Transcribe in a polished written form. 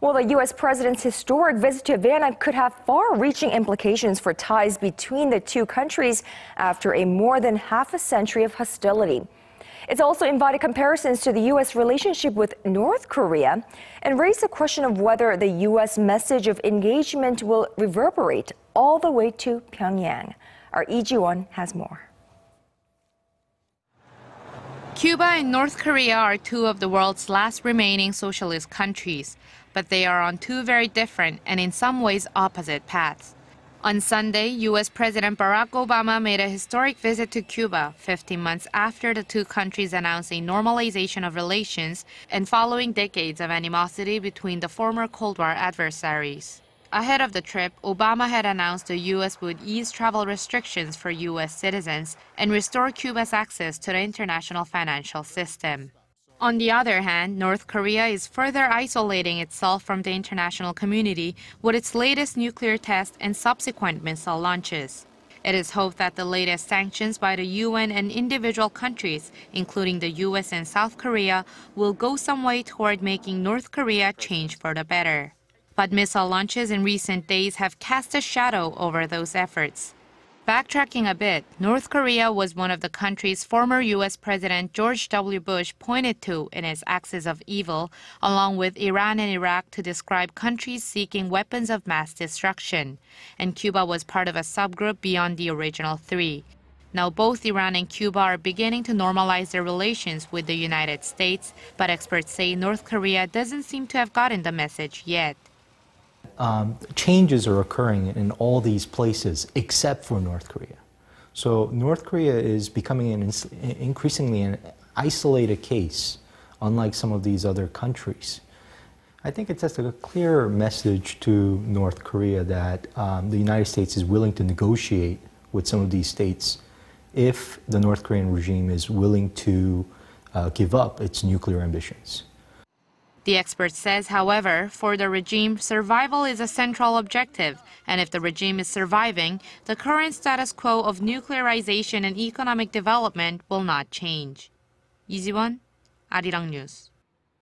Well, the U.S. president's historic visit to Havana could have far-reaching implications for ties between the two countries after a more than half a century of hostility. It's also invited comparisons to the U.S. relationship with North Korea and raised the question of whether the U.S. message of engagement will reverberate all the way to Pyongyang. Our Lee Ji-won has more. Cuba and North Korea are two of the world's last remaining socialist countries, but they are on two very different and in some ways opposite paths. On Sunday, U.S. President Barack Obama made a historic visit to Cuba, 15 months after the two countries announced a normalization of relations and following decades of animosity between the former Cold War adversaries. Ahead of the trip, Obama had announced the U.S. would ease travel restrictions for U.S. citizens and restore Cuba's access to the international financial system. On the other hand, North Korea is further isolating itself from the international community with its latest nuclear test and subsequent missile launches. It is hoped that the latest sanctions by the UN and individual countries, including the U.S. and South Korea, will go some way toward making North Korea change for the better. But missile launches in recent days have cast a shadow over those efforts. Backtracking a bit, North Korea was one of the countries former U.S. President George W. Bush pointed to in his axis of evil, along with Iran and Iraq, to describe countries seeking weapons of mass destruction. And Cuba was part of a subgroup beyond the original three. Now both Iran and Cuba are beginning to normalize their relations with the United States, but experts say North Korea doesn't seem to have gotten the message yet. Changes are occurring in all these places except for North Korea. So North Korea is becoming increasingly an isolated case, unlike some of these other countries. I think it sends a clear message to North Korea that the United States is willing to negotiate with some of these states if the North Korean regime is willing to give up its nuclear ambitions. The expert says, however, for the regime, survival is a central objective, and if the regime is surviving, the current status quo of nuclearization and economic development will not change. Lee Ji-won, Arirang News.